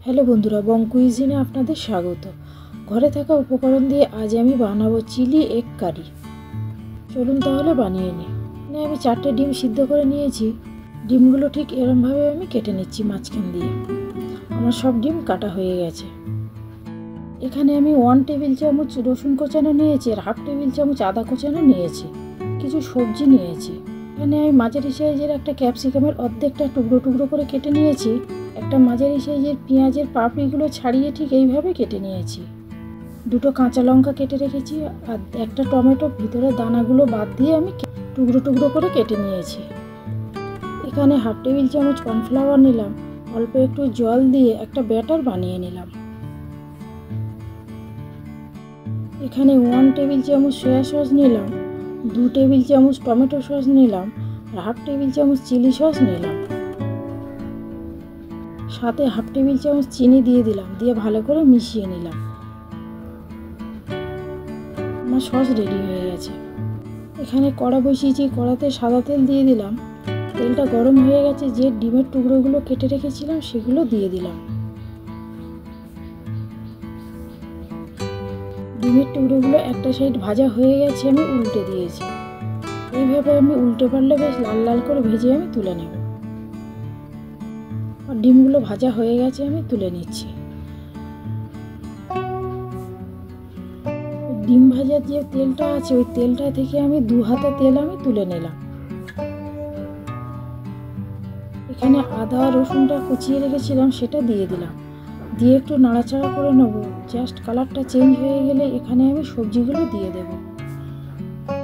Hello বন্ধুরা, বং কুইজিনে আপনাদের স্বাগত। ঘরে থাকা উপকরণ দিয়ে আজ আমি বানাবো চিলি এগ কারি। চলুন তাহলে বানিয়ে নিই। আমি 4টে ডিম সিদ্ধ করে নিয়েছি। ডিমগুলো ঠিক এরমভাবে আমি কেটে নিচ্ছি মাঝখান দিয়ে। আমার সব ডিম কাটা হয়ে গেছে। এখানে আমি 1 টেবিল চামচ রসুন কোচানো নিয়েছি আর 1/2 টেবিল চামচ আদা কোচানো নিয়েছি। কিছু সবজি নিয়েছি। এখানে আমি মাঝারি সাইজের একটা ক্যাপসিকামের অর্ধেকটা টুকরো টুকরো করে কেটে নিয়েছি। একটা মাঝারি সাইজের পেঁয়াজের পাপড়িগুলো ছাড়িয়ে ঠিক এইভাবে কেটে নিয়েছি। 2টো কাঁচা লঙ্কা কেটে রেখেছি আর একটা টমেটো ভিতরে দানাগুলো বাদ দিয়ে আমি টুকরো টুকরো করে কেটে নিয়েছি। এখানে 1/2 টেবিল চামচ কর্নফ্লাওয়ার নিলাম। অল্প একটু জল দিয়ে একটা ব্যাটার বানিয়ে নিলাম। এখানে 1 টেবিল চামচ সয়া সস নিলাম, 2 টেবিল চামচ টমেটো সস নিলাম আর 1/2 টেবিল চামচ চিলি সস নিলাম। সাথে 1/2 টেবিল চামচ চিনি দিয়ে দিলাম, দিয়ে ভালো করে মিশিয়ে নিলাম। আমার সস রেডি হয়ে গেছে। এখানে কড়া বসিয়েছি, কড়াতে সাদা তেল দিয়ে দিলাম। তেলটা গরম হয়ে গেছে, যে ডিমের টুকরোগুলো কেটে রেখেছিলাম সেগুলো দিয়ে দিলাম। ডিমের টুকরোগুলো একটা সাইড ভাজা হয়ে গেছে, আমি উল্টে দিয়েছি। এইভাবে আমি উল্টে পারলে বেশ লাল লাল করে ভেজে আমি তুলে নেব। আর ডিমগুলো ভাজা হয়ে গেছে, আমি তুলে নিচ্ছি। ডিম ভাজার যে তেলটা আছে ওই তেলটা থেকে আমি 2 হাতা তেল আমি তুলে নিলাম। এখানে আদা রসুনটা কুচিয়ে রেখেছিলাম সেটা দিয়ে দিলাম, দিয়ে একটু নাড়াচাড়া করে নেব। জাস্ট কালারটা চেঞ্জ হয়ে গেলে এখানে আমি সবজিগুলো দিয়ে দেব।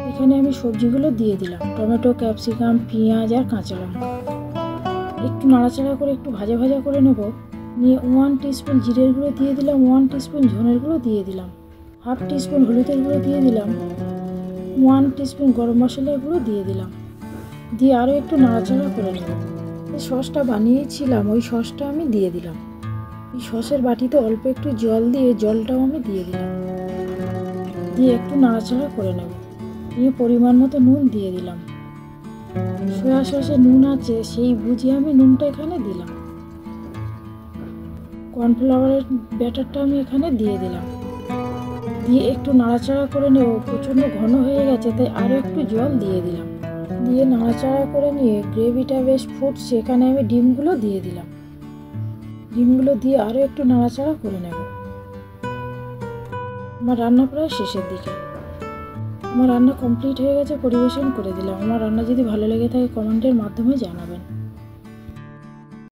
এখানে আমি সবজিগুলো দিয়ে দিলাম, টমেটো, ক্যাপসিকাম, পেঁয়াজ আর কাঁচা লঙ্কা। একটু নাড়াচাড়া করে একটু ভাজা ভাজা করে নেব। নিয়ে 1 টিস্পুন জিরের গুঁড়ো দিয়ে দিলাম, 1 টিস্পুন ধনের গুঁড়ো দিয়ে দিলাম, 1/2 টিস্পুন হলুদের গুঁড়ো দিয়ে দিলাম, 1 টিস্পুন গরম মশলার গুঁড়ো দিয়ে দিলাম, দিয়ে আরও একটু নাড়াচাড়া করে নেব। এই সসটা বানিয়েছিলাম ওই সসটা আমি দিয়ে দিলাম। এই সসের বাটিতে অল্প একটু জল দিয়ে জলটাও আমি দিয়ে দিলাম, দিয়ে একটু নাড়াচাড়া করে নেব। দিয়ে পরিমাণ মতো নুন দিয়ে দিলাম। সয়া সসে নুন আছে সেই বুঝে আমি নুনটা এখানে দিলাম। কর্নফ্লাওয়ারের ব্যাটারটা আমি এখানে দিয়ে দিলাম, দিয়ে একটু নাড়াচাড়া করে নেব। প্রচণ্ড ঘন হয়ে গেছে তাই আরও একটু জল দিয়ে দিলাম, দিয়ে নাড়াচাড়া করে নিয়ে গ্রেভিটা বেশ ফুটছে, এখানে আমি ডিমগুলো দিয়ে দিলাম। ডিমগুলো দিয়ে আরও একটু নাড়াচাড়া করে নেব। আমার রান্না প্রায় শেষের দিকে। আমার রান্না কমপ্লিট হয়ে গেছে, পরিবেশন করে দিলাম। আমার রান্না যদি ভালো লেগে থাকে কমেন্টের মাধ্যমে জানাবেন।